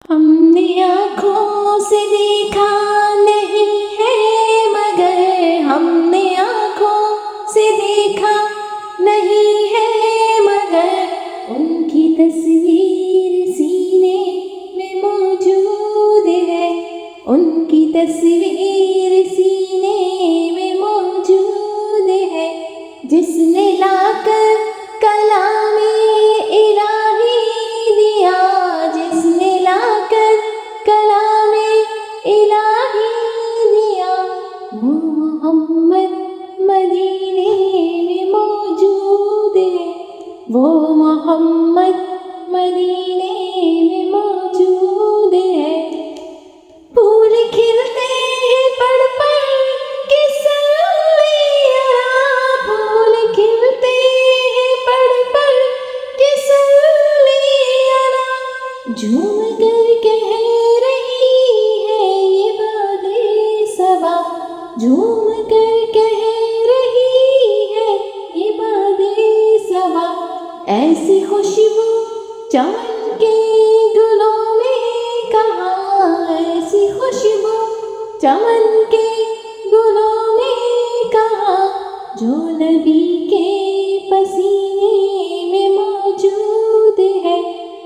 ہم نے آنکھوں سے دیکھا نہیں ہے مگر ہم نے آنکھوں سے دیکھا نہیں ہے مگر ان کی تصویر سینے میں موجود ہے، ان کی تصویر سینے میں موجود ہے، جس نے لا کر کلام الہی دیا، جس نے لا کر کلام الہی دیا، وہ محمد مدینے میں موجود ہے، وہ محمد مدینے میں موجود ہے۔ پھول کھلتے ہیں پڑھ پڑھ کے سلیرا، پھول کھلتے ہیں پڑھ پڑھ کے سلیرا، جھوم کر کہہ رہی ہے یہ باد صبا، جھوم کر کہہ رہی ہے یہ باد صبا، ایسی خوشبو چمن کے گلوں میں کہاں، ایسی خوشبو چمن کے گلوں میں کہاں، جو نبی کے پسینے میں موجود ہے،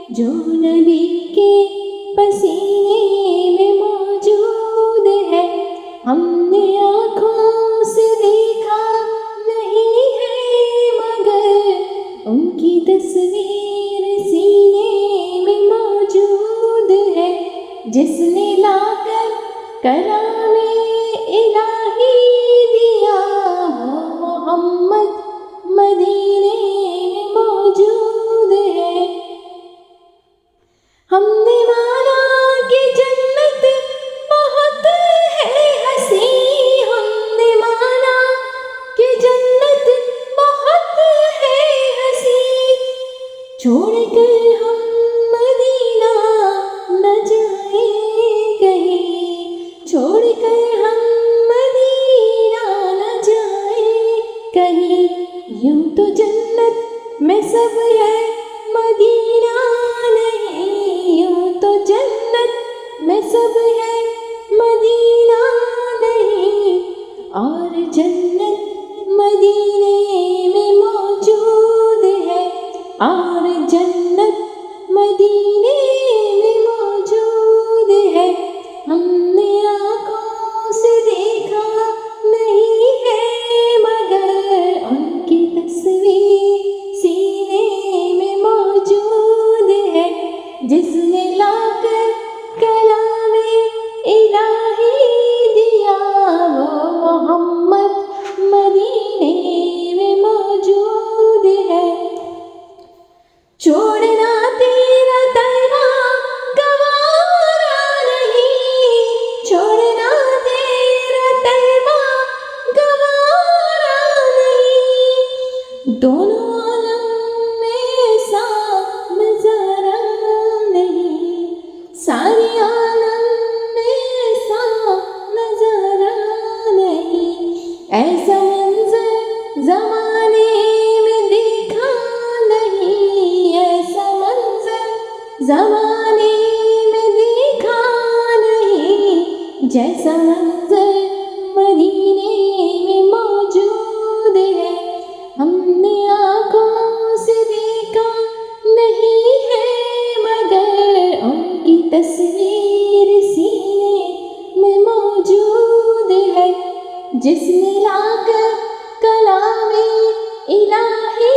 جو نبی کے پسینے میں موجود ہے۔ ہم نے آنکھوں سے دیکھا نہیں ہے مگر ان کی تصویر سینے میں موجود ہے، جس نے لا کر کلام الہی دیا، وہ محمد مدینے میں موجود ہے۔ ہم نے مانا کہ جنت بہت ہے حسین، ہم نے مانا کہ جنت بہت ہے حسین، چھوڑ کر ہم مدینہ نہ جائیں کہیں، چھوڑ کر ہم مدینہ نہ جائیں کہیں، یوں تو جنت میں سب ہے مدینہ نہیں، یوں تو جنت میں سب ہے مدینہ نہیں، اور جنت مدینے میں موجود ہے، اور جنت مدینے میں موجود ہے۔ ہم نے آنکھوں سے دیکھا نہیں ہے مگر ان کی تصویر سینے میں موجود ہے، جس نے لا کر کلام الہی دیا، وہ محمد مدینے میں موجود ہے۔ چھوڑنا تیرا طیبہ گوارا نہیں، چھوڑنا تیرا طیبہ گوارا نہیں، دونوں عالم میں ایسا نظارہ نہیں، سارے عالم میں ایسا نظارہ نہیں، ایسا منظر زمانے میں دیکھا نہیں، ایسا منظر زمانے میں دیکھا نہیں، جیسا منظر مدینے میں موجود ہے۔ ہم نے آنکھوں سے دیکھا نہیں ہے مگر ان کی تصویر سینے میں موجود ہے، جس نے لا کر کلام الہی